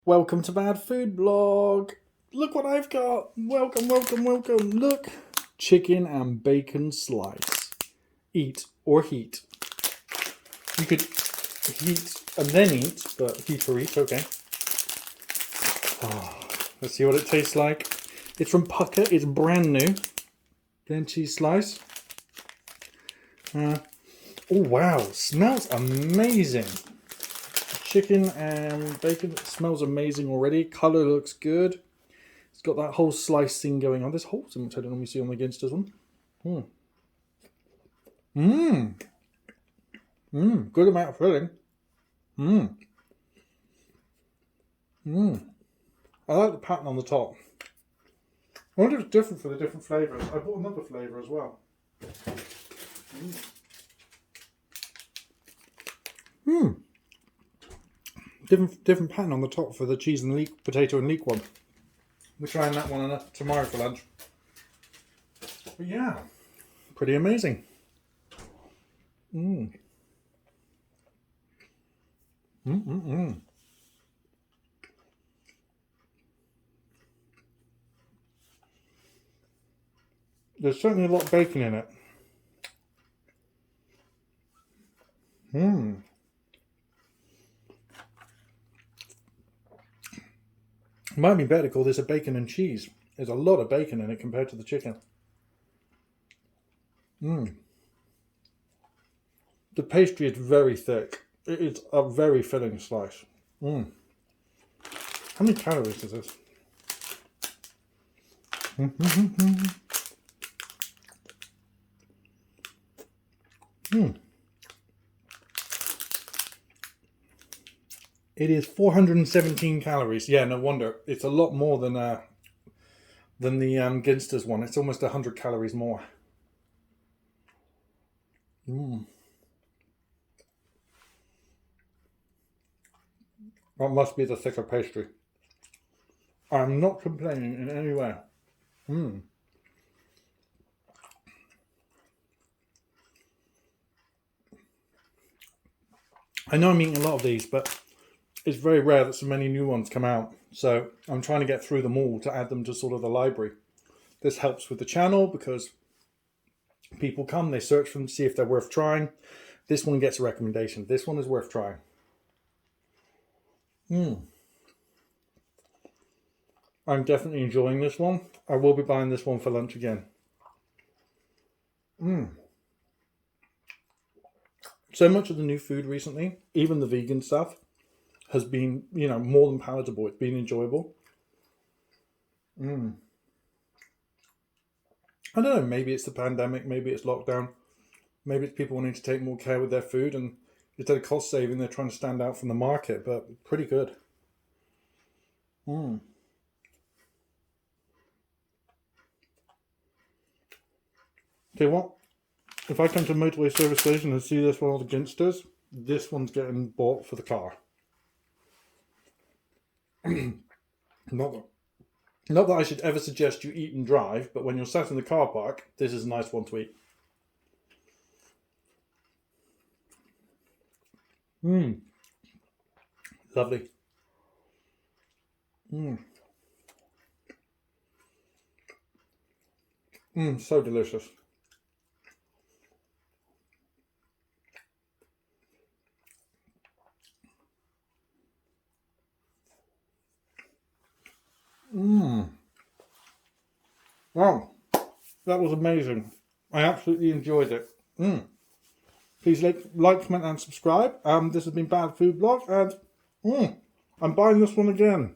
Welcome to Bad Food Blog. Look what I've got. Welcome. Look. Chicken and bacon slice. Eat or heat. You could heat and then eat, but heat or eat, okay. Oh, let's see what it tastes like. It's from Pukka. It's brand new. Then cheese slice. Oh wow, smells amazing. Chicken and bacon, it smells amazing already. Colour looks good. It's got that whole slice thing going on. There's holes in which I don't normally see on the Ginsters one. Good amount of filling. I like the pattern on the top. I wonder if it's different for the different flavours. I bought another flavour as well. Different pattern on the top for the cheese and leek, potato and leek one. We're trying that one tomorrow for lunch. But yeah, pretty amazing. There's certainly a lot of bacon in it. It might be better to call this a bacon and cheese. There's a lot of bacon in it compared to the chicken. The pastry is very thick. It's a very filling slice. How many calories is this? It is 417 calories. Yeah, no wonder. It's a lot more than the Ginsters one. It's almost 100 calories more. That must be the thicker pastry. I'm not complaining in any way. I know I'm eating a lot of these, but it's very rare that so many new ones come out. So I'm trying to get through them all to add them to sort of the library. This helps with the channel because people come, they search for them to see if they're worth trying. This one gets a recommendation. This one is worth trying. I'm definitely enjoying this one. I will be buying this one for lunch again. So much of the new food recently, even the vegan stuff, has been, more than palatable. It's been enjoyable. I don't know, maybe it's the pandemic, maybe it's lockdown, maybe it's people wanting to take more care with their food, and instead of cost saving, they're trying to stand out from the market, but pretty good. Okay, what? If I come to a motorway service station and see this one of the Ginsters, this one's getting bought for the car. Not that I should ever suggest you eat and drive, but when you're sat in the car park, this is a nice one to eat. Lovely. So delicious. Wow, that was amazing. I absolutely enjoyed it. Please like, comment, and subscribe. This has been Bad Food Blog, and I'm buying this one again.